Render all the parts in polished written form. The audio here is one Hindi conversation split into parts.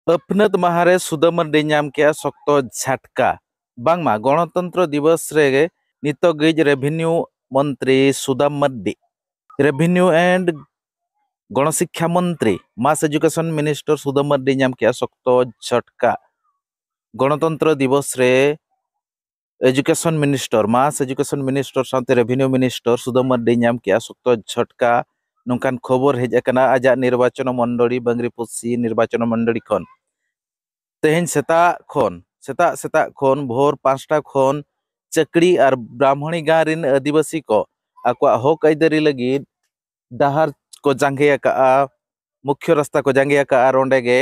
अपनत महारे सुदमर्डी नाम के शक्तो झटका बांगमा गणतंत्र दिवस रे नितगिज रेभिन्यू मंत्री सुदाम मर्डी रेभिन्यू एंड गणशिक्षा मंत्री मास एजुकेशन मिनिस्टर सुदाम मर्डी नाम के शक्तो झटका गणतंत्र दिवस रे एजुकेशन मिनिस्टर मास एजुकेशन मिनिस्टर साथ रेभिन्यू मिनिस्टर सुदाम मर्डी नाम के शक्तो झटका नौकान खबर हेजना आजा निर्वाचन मंडली बांग्रीपोसी निर्वाचन मंडली खन तेहन सेता खन भोर 5टा खन चकड़ी और ब्राह्मणी गाँव रिन आदिवासी को आकवा हक आइदारी लगी डहार को जांगे मुख्य रास्ता को जांगे रोंडेगे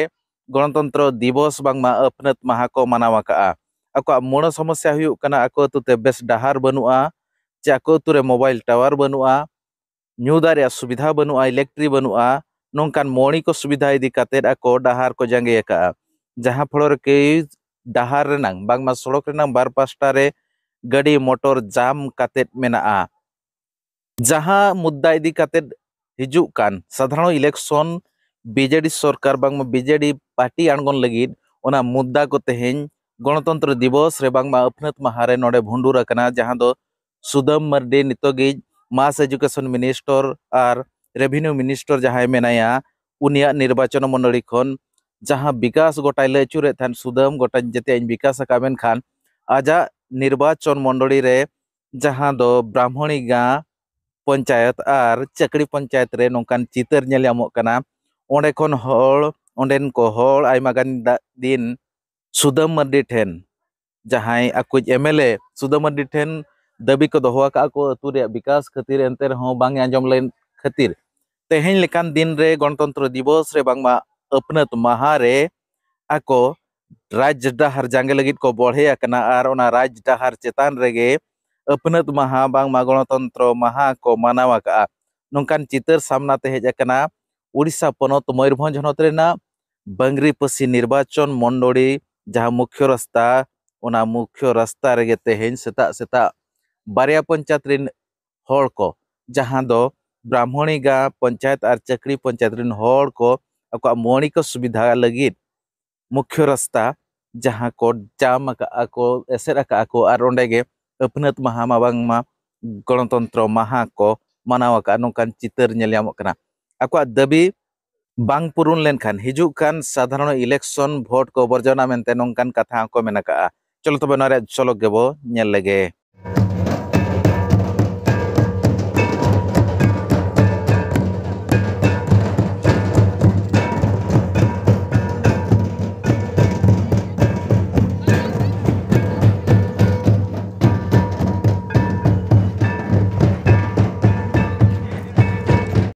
गणतंत्र दिवस बांगमा अपनत माहा को मानावा आकवा मोड़ समस्या हुयुक कना आको अतुते बेस डहार बनुआ चे आको अतुरे मोबाइल टावर बनुआ न्यूदार सुविधा बनुआ इलेक्ट्रिक बनुआ नौकान मोड़ी को सुविधा इदी कातेद आको डहार को जांगे जहाँ फल के डहार रेनांग बांगमा सड़क रेनांग बार पास्टा रे गाड़ी मोटर जाम कातेद मेना जहाँ मुद्दा इदी कातेद हिजुक कान साधारण इलेक्शन बीजेडी सरकार बांगमा बीजेडी पार्टी आणगोन लगिद ओना मुद्दा को तेहेन गणतंत्र दिवस रे बांगमा अपनत महारे नोडे भुंडूर अकना जहाँ दो सुदाम मर्डी नितोगिज मास एजुकेशन मिनिस्टर और रेभिन्यू मिनिस्टर जहाँ मेनाया उनिया निर्वाचन मंडली खन जहाँ विकास गोटाय ले चुरे थान सुदाम गोटा जते विकास कामेन खान आजा निर्वाचन मंडली रे जहाँ दो ब्राह्मणी गाँव पंचायत और चकड़ी पंचायत रे नौकान चितर नेलामोग कना ओंडे खन हर ओंडेन को हर आयमा गान दिन सुदाम मर्डी ठेन जहाँ आकुज एमएलए सुदाम मर्डी ठेन दाबी को दोहो को अतुरे विकास खातिर एंते रहों बांग आंजम लेन खातिर तेहेन लेकान दिन रे गणतंत्र दिवस रे बांगमा अपनत माहा रे आको राज डहार जांगे लगित को बढ़े अकना आर ओना राज डहार चेतान रेगे अपनत माहा बांगमा गणतंत्र माहा को मानावा नौकान चितर सामना ते हेज अकना उड़ीसा पनत मयूरभंज हनत रेना बांग्रीपोसी निर्वाचन मंडली जहाँ मुख्य रास्ता रेगे तेहेन सेता बारिया पंचायत रिन हर को जहाँ दो ब्राह्मणी गाँव पंचायत और चकड़ी पंचायत रिन हर को आको मौलिक सुविधा लगित मुख्य रास्ता जहाँ को जाम को एसेर को और ओंडेगे अपनत माहा बांगमा गणतंत्र माहा को मानावा नौकान चितर नेलामोग कना आको दाबी बांग पुरुन लेनखान हिजुक खान साधारण इलेक्शन भोट को बर्जना मेनते नौकान कथा को मेना चलो तबे नरे चलो गेबो नेल लगे।